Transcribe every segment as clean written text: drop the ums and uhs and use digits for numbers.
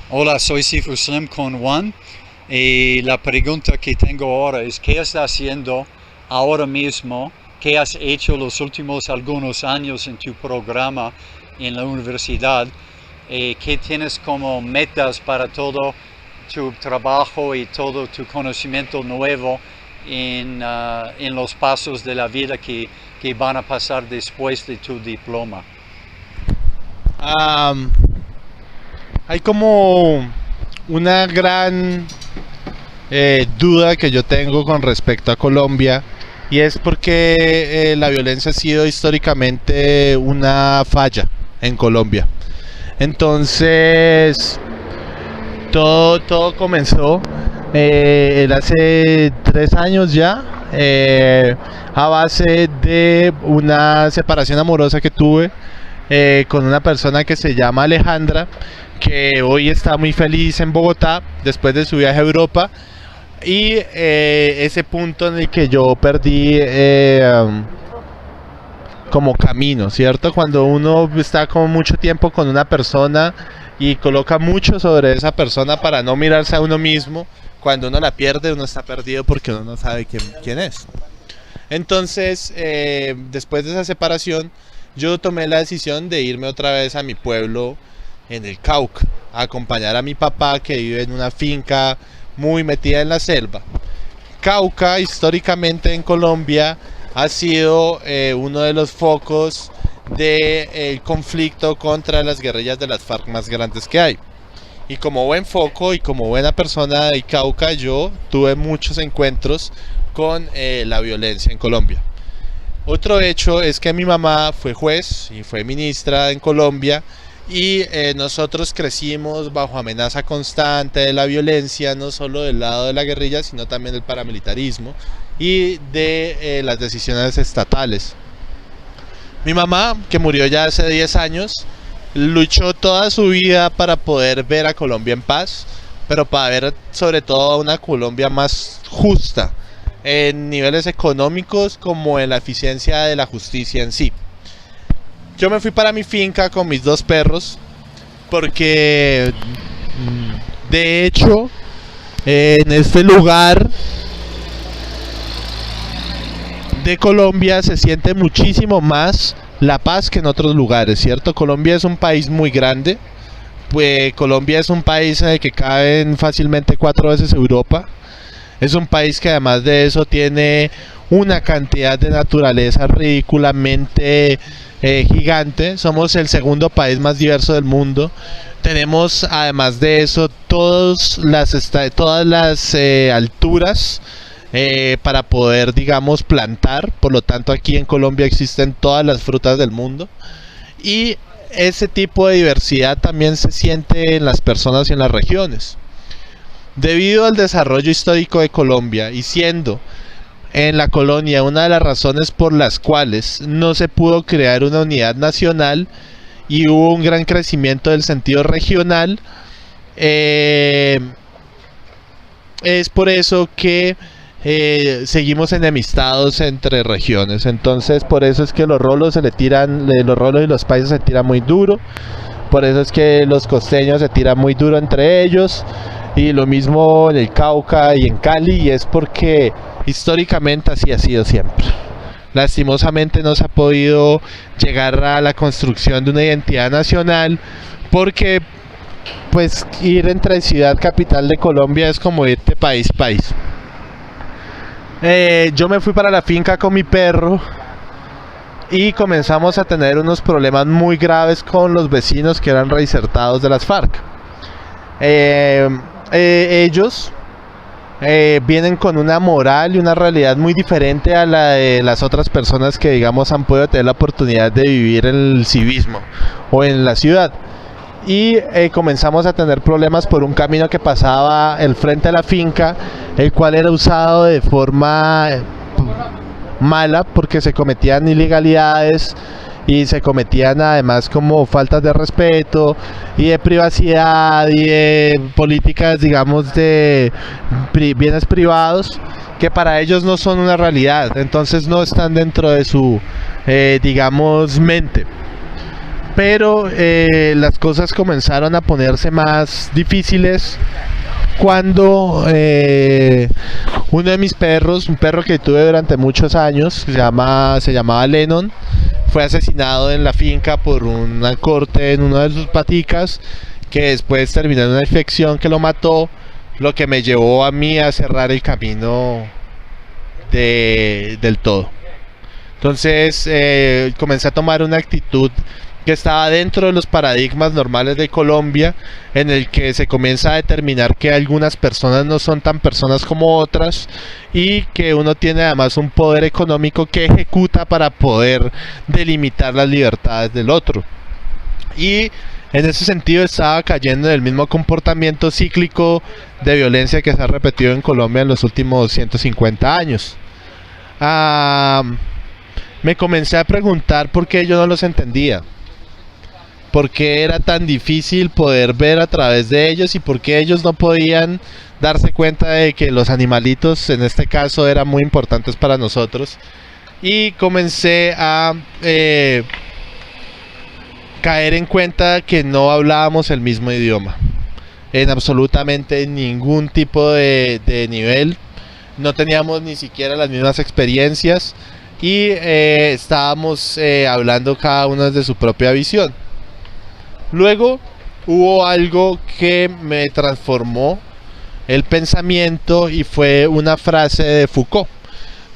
Hola, soy Sifu Slim con Juan y la pregunta que tengo ahora es ¿qué estás haciendo ahora mismo? ¿Qué has hecho los últimos algunos años en tu programa en la universidad? ¿Qué tienes como metas para todo tu trabajo y todo tu conocimiento nuevo en los pasos de la vida que van a pasar después de tu diploma? Am, Hay como una gran duda que yo tengo con respecto a Colombia, y es porque la violencia ha sido históricamente una falla en Colombia. Entonces, todo comenzó hace 3 años ya, a base de una separación amorosa que tuve con una persona que se llama Alejandra, que hoy está muy feliz en Bogotá después de su viaje a Europa. Y ese punto en el que yo perdí como camino, ¿cierto? Cuando uno está como mucho tiempo con una persona y coloca mucho sobre esa persona para no mirarse a uno mismo, cuando uno la pierde, uno está perdido porque uno no sabe quién es. Entonces, después de esa separación, yo tomé la decisión de irme otra vez a mi pueblo en el Cauca, a acompañar a mi papá, que vive en una finca muy metida en la selva. Cauca, históricamente en Colombia, ha sido uno de los focos del conflicto contra las guerrillas de las FARC más grandes que hay. Y como buen foco y como buena persona de Cauca, yo tuve muchos encuentros con la violencia en Colombia. Otro hecho es que mi mamá fue juez y fue ministra en Colombia, y nosotros crecimos bajo amenaza constante de la violencia, no solo del lado de la guerrilla, sino también del paramilitarismo y de las decisiones estatales. Mi mamá, que murió ya hace 10 años, luchó toda su vida para poder ver a Colombia en paz, pero para ver sobre todo una Colombia más justa, en niveles económicos como en la eficiencia de la justicia en sí. Yo me fui para mi finca con mis dos perros porque, de hecho, en este lugar de Colombia se siente muchísimo más la paz que en otros lugares, ¿cierto? Colombia es un país muy grande, pues Colombia es un país en el que caben fácilmente 4 veces Europa. Es un país que además de eso tiene una cantidad de naturaleza ridículamente gigante. Somos el segundo país más diverso del mundo. Tenemos además de eso todas las alturas para poder, digamos, plantar. Por lo tanto, aquí en Colombia existen todas las frutas del mundo. Y ese tipo de diversidad también se siente en las personas y en las regiones. Debido al desarrollo histórico de Colombia, y siendo en la colonia una de las razones por las cuales no se pudo crear una unidad nacional y hubo un gran crecimiento del sentido regional, es por eso que seguimos enemistados entre regiones. Entonces, por eso es que los rolos los rolos y los paisas se tiran muy duro. Por eso es que los costeños se tiran muy duro entre ellos. Y lo mismo en el Cauca y en Cali, y es porque históricamente así ha sido siempre. Lastimosamente no se ha podido llegar a la construcción de una identidad nacional, porque pues ir entre ciudad capital de Colombia es como irte país. Yo me fui para la finca con mi perro y comenzamos a tener unos problemas muy graves con los vecinos que eran reinsertados de las FARC. Ellos vienen con una moral y una realidad muy diferente a la de las otras personas que, digamos, han podido tener la oportunidad de vivir en el civismo o en la ciudad. Y comenzamos a tener problemas por un camino que pasaba al frente de la finca, el cual era usado de forma mala porque se cometían ilegalidades y se cometían además como faltas de respeto y de privacidad y de políticas, digamos, de bienes privados que para ellos no son una realidad, entonces no están dentro de su digamos mente. pero las cosas comenzaron a ponerse más difíciles cuando uno de mis perros, un perro que tuve durante muchos años, se llamaba Lennon, fue asesinado en la finca por una corte en una de sus paticas, que después terminó en una infección que lo mató, lo que me llevó a mí a cerrar el camino del todo. Entonces comencé a tomar una actitud que estaba dentro de los paradigmas normales de Colombia, en el que se comienza a determinar que algunas personas no son tan personas como otras, y que uno tiene además un poder económico que ejecuta para poder delimitar las libertades del otro. Y en ese sentido estaba cayendo en el mismo comportamiento cíclico de violencia que se ha repetido en Colombia en los últimos 150 años. Me comencé a preguntar por qué yo no los entendía, por qué era tan difícil poder ver a través de ellos y por qué ellos no podían darse cuenta de que los animalitos en este caso eran muy importantes para nosotros. Y comencé a caer en cuenta que no hablábamos el mismo idioma en absolutamente ningún tipo de nivel, no teníamos ni siquiera las mismas experiencias y estábamos hablando cada uno desde su propia visión. Luego hubo algo que me transformó el pensamiento y fue una frase de Foucault,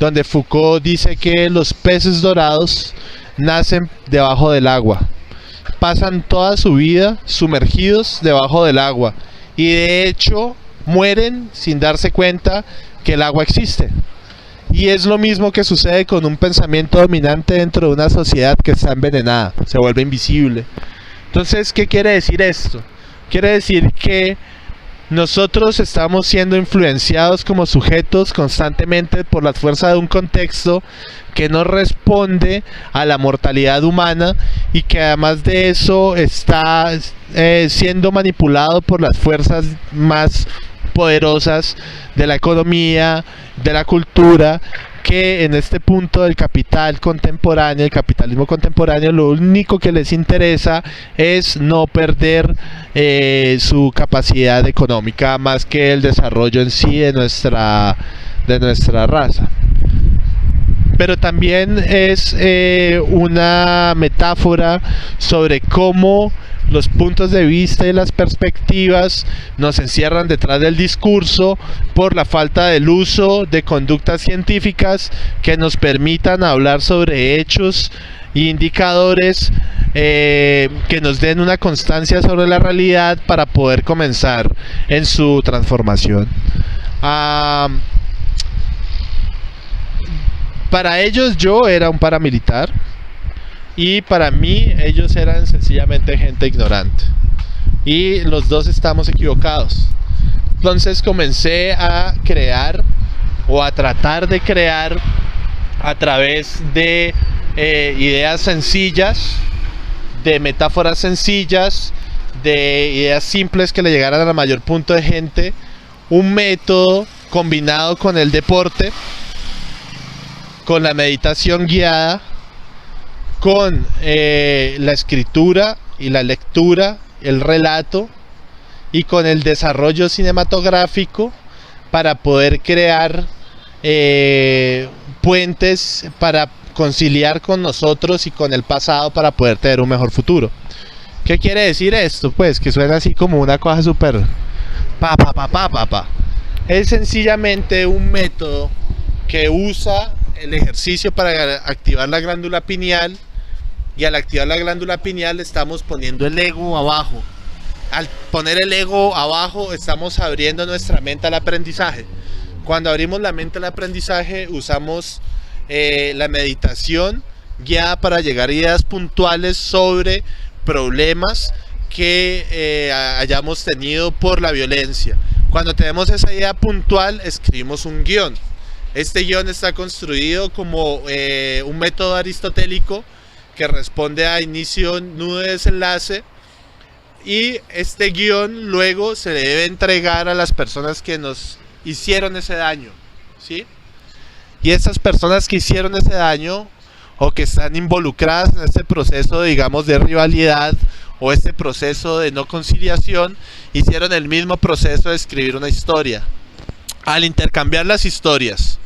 donde Foucault dice que los peces dorados nacen debajo del agua, pasan toda su vida sumergidos debajo del agua y de hecho mueren sin darse cuenta que el agua existe. Y es lo mismo que sucede con un pensamiento dominante dentro de una sociedad que está envenenada, se vuelve invisible. Entonces, ¿qué quiere decir esto? Quiere decir que nosotros estamos siendo influenciados como sujetos constantemente por la fuerza de un contexto que no responde a la mortalidad humana y que además de eso está siendo manipulado por las fuerzas más poderosas de la economía, de la cultura, que en este punto del capital contemporáneo, el capitalismo contemporáneo, lo único que les interesa es no perder su capacidad económica más que el desarrollo en sí de nuestra raza. Pero también es una metáfora sobre cómo los puntos de vista y las perspectivas nos encierran detrás del discurso por la falta del uso de conductas científicas que nos permitan hablar sobre hechos e indicadores que nos den una constancia sobre la realidad para poder comenzar en su transformación. Para ellos yo era un paramilitar y para mí ellos eran sencillamente gente ignorante y los dos estamos equivocados. Entonces comencé a crear o a tratar de crear a través de ideas sencillas, de metáforas sencillas, de ideas simples que le llegaran a la mayor punto de gente, un método combinado con el deporte, con la meditación guiada, con la escritura y la lectura, el relato y con el desarrollo cinematográfico para poder crear puentes para conciliar con nosotros y con el pasado para poder tener un mejor futuro. ¿Qué quiere decir esto? Pues que suena así como una cosa súper Es sencillamente un método que usa el ejercicio para activar la glándula pineal, y al activar la glándula pineal estamos poniendo el ego abajo. Al poner el ego abajo estamos abriendo nuestra mente al aprendizaje. Cuando abrimos la mente al aprendizaje usamos la meditación guiada para llegar a ideas puntuales sobre problemas que hayamos tenido por la violencia. Cuando tenemos esa idea puntual escribimos un guión. Este guión está construido como un método aristotélico que responde a inicio, nudo de desenlace, y este guión luego se le debe entregar a las personas que nos hicieron ese daño, ¿sí? Y estas personas que hicieron ese daño o que están involucradas en este proceso, digamos, de rivalidad o este proceso de no conciliación, hicieron el mismo proceso de escribir una historia. Al intercambiar las historias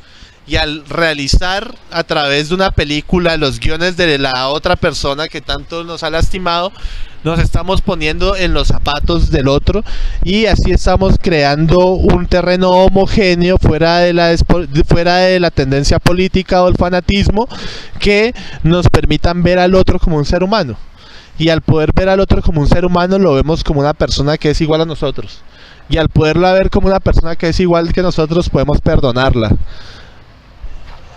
y al realizar a través de una película los guiones de la otra persona que tanto nos ha lastimado, nos estamos poniendo en los zapatos del otro y así estamos creando un terreno homogéneo fuera de la tendencia política o el fanatismo, que nos permitan ver al otro como un ser humano. Y al poder ver al otro como un ser humano, lo vemos como una persona que es igual a nosotros. Y al poderla ver como una persona que es igual que nosotros, podemos perdonarla.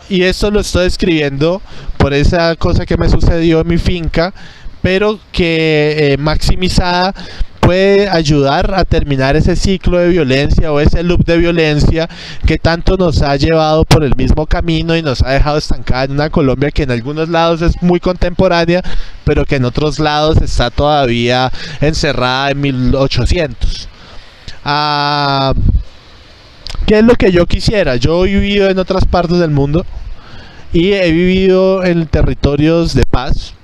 Y esto lo estoy escribiendo por esa cosa que me sucedió en mi finca, pero que maximizada puede ayudar a terminar ese ciclo de violencia o ese loop de violencia que tanto nos ha llevado por el mismo camino y nos ha dejado estancada en una Colombia que en algunos lados es muy contemporánea, pero que en otros lados está todavía encerrada en 1800. ¿Qué es lo que yo quisiera? Yo he vivido en otras partes del mundo y he vivido en territorios de paz.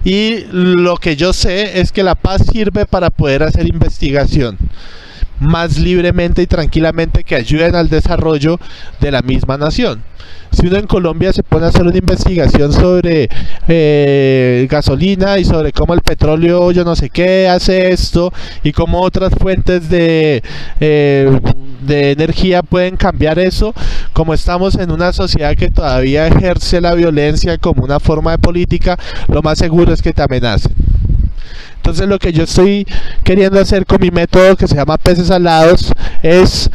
Y lo que yo sé es que la paz sirve para poder hacer investigación más libremente y tranquilamente, que ayuden al desarrollo de la misma nación. Si uno en Colombia se pone a hacer una investigación sobre gasolina y sobre cómo el petróleo, yo no sé qué, hace esto y cómo otras fuentes de energía pueden cambiar eso, como estamos en una sociedad que todavía ejerce la violencia como una forma de política, lo más seguro es que te amenacen. Entonces lo que yo estoy queriendo hacer con mi método, que se llama Peces Alados, es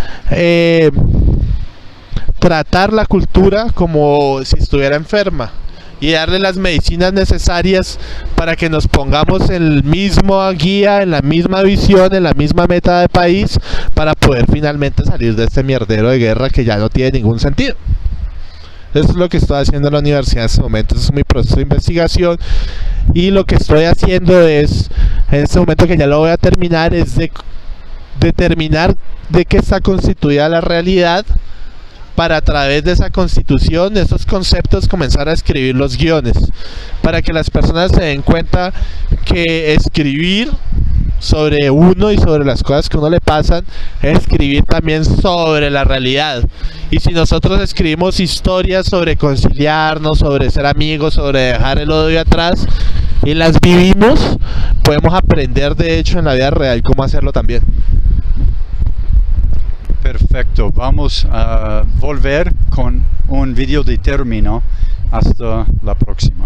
tratar la cultura como si estuviera enferma y darle las medicinas necesarias para que nos pongamos en el mismo guía, en la misma visión, en la misma meta de país, para poder finalmente salir de este mierdero de guerra que ya no tiene ningún sentido. Eso es lo que estoy haciendo en la universidad en este momento. Eso es mi proceso de investigación, y lo que estoy haciendo es, en este momento que ya lo voy a terminar, es de determinar de qué está constituida la realidad, para a través de esa constitución, de esos conceptos, comenzar a escribir los guiones, para que las personas se den cuenta que escribir sobre uno y sobre las cosas que a uno le pasan es escribir también sobre la realidad. Y si nosotros escribimos historias sobre conciliarnos, sobre ser amigos, sobre dejar el odio atrás, y las vivimos, podemos aprender de hecho en la vida real cómo hacerlo también. Perfecto, vamos a volver con un video de término. Hasta la próxima.